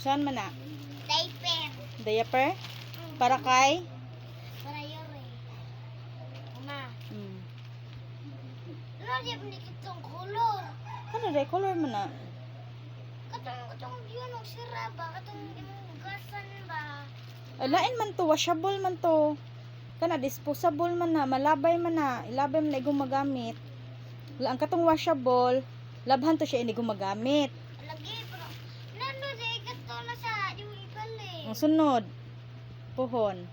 Saan man na? Diaper. Diaper? Para kay? Para yore. Uma. Hmm. Ano di ba kitong color? Ano day color man na? Katong yun ang sira ba? Katong imong gasan ba? Lain man to, washable man to. Kana disposable man na, malabay man na, ilabay man na igong magamit. Ang katong washable, labhan to siya ini gumagamit. Lagi pero nano di kato na sa yung ibalik. Ang sunod, puhon.